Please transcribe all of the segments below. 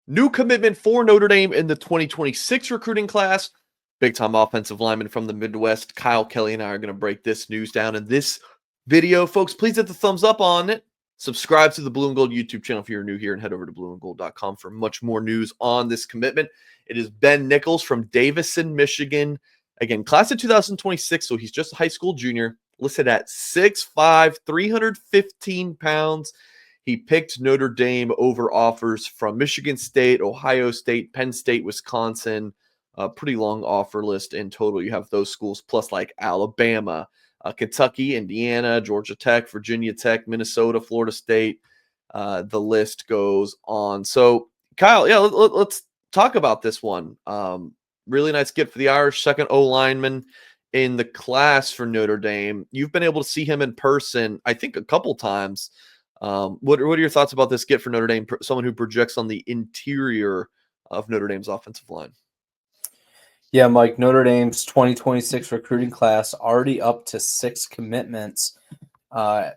New commitment for Notre Dame in the 2026 recruiting class. Big time offensive lineman from the Midwest. Kyle Kelly and I are going to break this news down in this video. Folks, please hit the thumbs up on it. Subscribe to the Blue and Gold YouTube channel if you're new here, and head over to blueandgold.com for much more news on this commitment. It is Ben Nichols from Davison, Michigan. Again, class of 2026, so he's just a high school junior, listed at 6'5", 315 pounds. He picked Notre Dame over offers from Michigan State, Ohio State, Penn State, Wisconsin. A pretty long offer list in total. You have those schools plus like Alabama, Kentucky, Indiana, Georgia Tech, Virginia Tech, Minnesota, Florida State. The list goes on. So, Kyle, yeah, let's talk about this one. Really nice get for the Irish, second O lineman in the class for Notre Dame. You've been able to see him in person, I think, a couple times. What are your thoughts about this get for Notre Dame, someone who projects on the interior of Notre Dame's offensive line? Yeah, Mike, Notre Dame's 2026 recruiting class already up to 6 commitments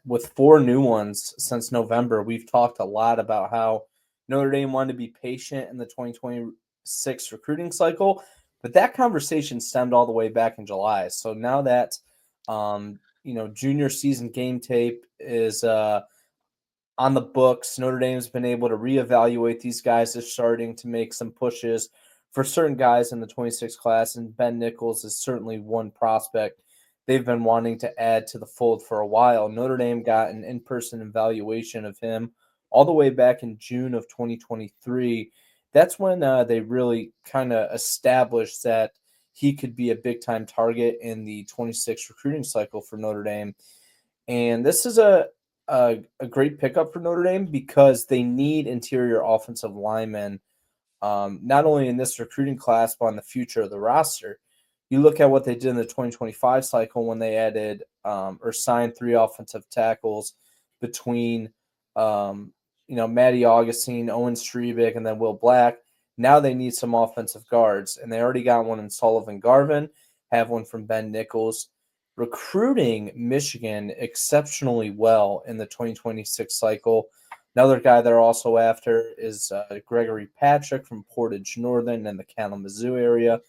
with 4 new ones since November. We've talked a lot about how Notre Dame wanted to be patient in the 2026 recruiting cycle, but that conversation stemmed all the way back in July. So now that, junior season game tape is on the books, Notre Dame's been able to reevaluate these guys. They're starting to make some pushes for certain guys in the 26 class, and Ben Nichols is certainly one prospect they've been wanting to add to the fold for a while. Notre Dame got an in-person evaluation of him all the way back in June of 2023. That's when they really kind of established that he could be a big-time target in the 26 recruiting cycle for Notre Dame. And this is a great pickup for Notre Dame because they need interior offensive linemen, not only in this recruiting class, but on the future of the roster. You look at what they did in the 2025 cycle when they added or signed 3 offensive tackles between, Matty Augustine, Owen Strebick, and then Will Black. Now they need some offensive guards, and they already got one in Sullivan Garvin, have one from Ben Nichols. Recruiting Michigan exceptionally well in the 2026 cycle. Another guy they're also after is Gregory Patrick from Portage Northern and the Kalamazoo area.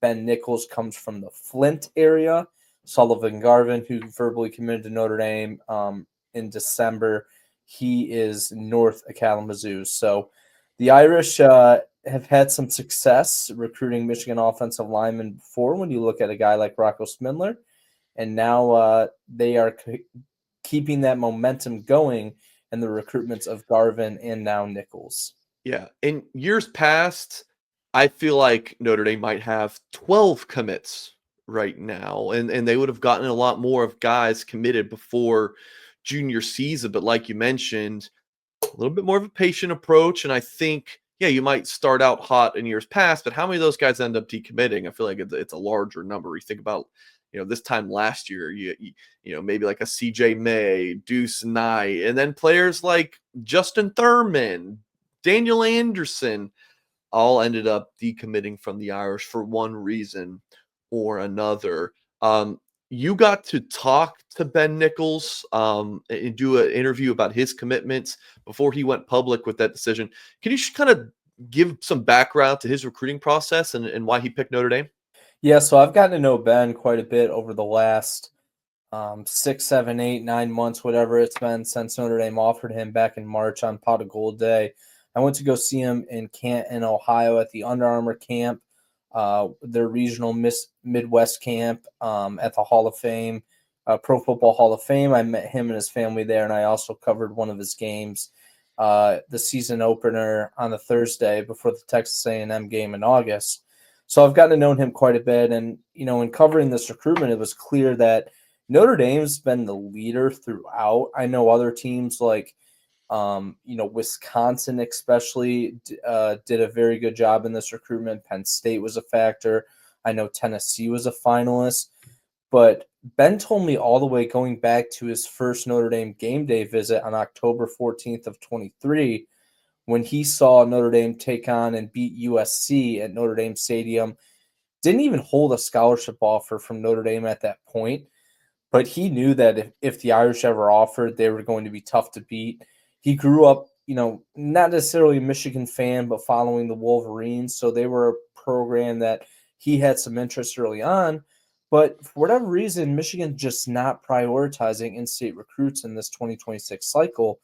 Ben Nichols comes from the Flint area. Sullivan Garvin, who verbally committed to Notre Dame in December, he is north of Kalamazoo. So the Irish have had some success recruiting Michigan offensive linemen before when you look at a guy like Rocco Smidler. And now they are keeping that momentum going in the recruitments of Garvin and now Nichols. Yeah. In years past, I feel like Notre Dame might have 12 commits right now, and they would have gotten a lot more of guys committed before junior season. But like you mentioned, a little bit more of a patient approach. And I think, yeah, you might start out hot in years past, but how many of those guys end up decommitting? I feel like it's a larger number. You think about, this time last year, maybe like a CJ May, Deuce Knight, and then players like Justin Thurman, Daniel Anderson, all ended up decommitting from the Irish for one reason or another. You got to talk to Ben Nichols and do an interview about his commitments before he went public with that decision. Can you just kind of give some background to his recruiting process and why he picked Notre Dame? Yeah, so I've gotten to know Ben quite a bit over the last 6, 7, 8, 9 months, whatever it's been since Notre Dame offered him back in March on Pot of Gold Day. I went to go see him in Canton, Ohio at the Under Armour camp, their regional Midwest camp at the Hall of Fame, Pro Football Hall of Fame. I met him and his family there, and I also covered one of his games, the season opener on the Thursday before the Texas A&M game in August. So I've gotten to know him quite a bit, and, in covering this recruitment, it was clear that Notre Dame's been the leader throughout. I know other teams like Wisconsin especially did a very good job in this recruitment. Penn State was a factor. I know Tennessee was a finalist. But Ben told me all the way going back to his first Notre Dame game day visit on October 14th of 23, when he saw Notre Dame take on and beat USC at Notre Dame Stadium. Didn't even hold a scholarship offer from Notre Dame at that point. But he knew that if the Irish ever offered, they were going to be tough to beat. He grew up, not necessarily a Michigan fan, but following the Wolverines. So they were a program that he had some interest early on. But for whatever reason, Michigan's just not prioritizing in-state recruits in this 2026 cycle.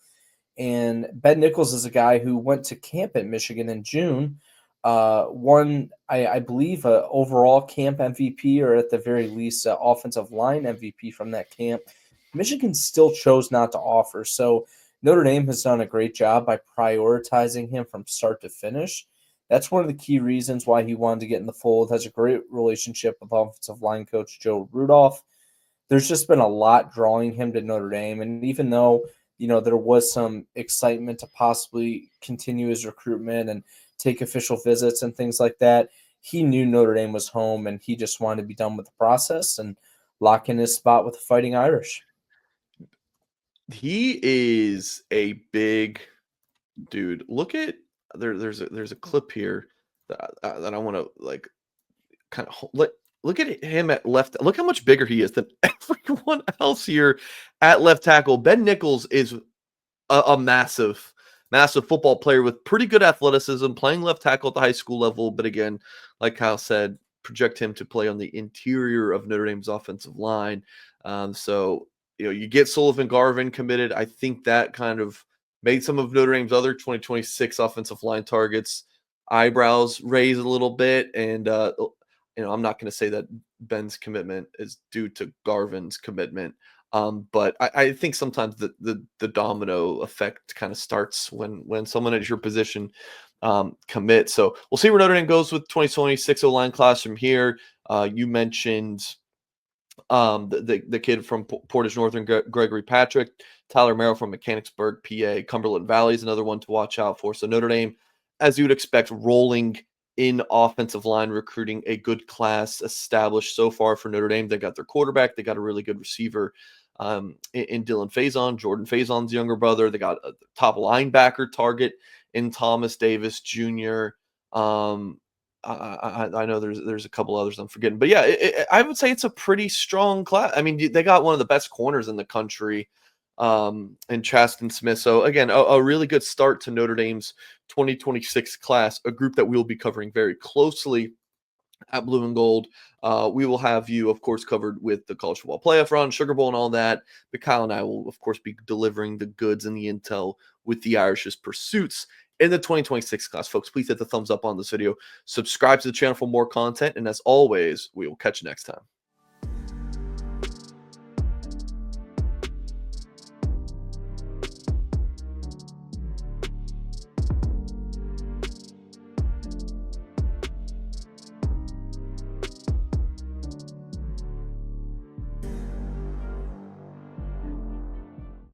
And Ben Nichols is a guy who went to camp at Michigan in June, won, I believe, a overall camp MVP, or at the very least, offensive line MVP from that camp. Michigan still chose not to offer. So Notre Dame has done a great job by prioritizing him from start to finish. That's one of the key reasons why he wanted to get in the fold. Has a great relationship with offensive line coach Joe Rudolph. There's just been a lot drawing him to Notre Dame. And even though, there was some excitement to possibly continue his recruitment and take official visits and things like that, he knew Notre Dame was home and he just wanted to be done with the process and lock in his spot with the Fighting Irish. He is a big dude. Look at there's a clip here that I want to like kind of look at him at left. Look how much bigger he is than everyone else here at left tackle. Ben Nichols is a massive football player with pretty good athleticism, playing left tackle at the high school level. But again, like Kyle said, project him to play on the interior of Notre Dame's offensive line. So you get Sullivan Garvin committed. I think that kind of made some of Notre Dame's other 2026 offensive line targets eyebrows raise a little bit. And I'm not going to say that Ben's commitment is due to Garvin's commitment. But I think sometimes the domino effect kind of starts when someone at your position commits. So we'll see where Notre Dame goes with 2026 O-line class from here. You mentioned the kid from Portage Northern, Gregory Patrick, Tyler Merrill from Mechanicsburg, PA, Cumberland Valley is another one to watch out for. So Notre Dame, as you would expect, rolling in offensive line recruiting, a good class established so far for Notre Dame. They got their quarterback. They got a really good receiver in Dylan Faison, Jordan Faison's younger brother. They got a top linebacker target in Thomas Davis Jr. I know there's a couple others I'm forgetting, but yeah, I would say it's a pretty strong class. I mean, they got one of the best corners in the country in Chaston Smith. So again, a really good start to Notre Dame's 2026 class, a group that we'll be covering very closely at Blue and Gold. We will have you, of course, covered with the college football playoff run, Sugar Bowl, and all that. But Kyle and I will, of course, be delivering the goods and the intel with the Irish's pursuits in the 2026 class. Folks, please hit the thumbs up on this video. Subscribe to the channel for more content. And as always, we will catch you next time.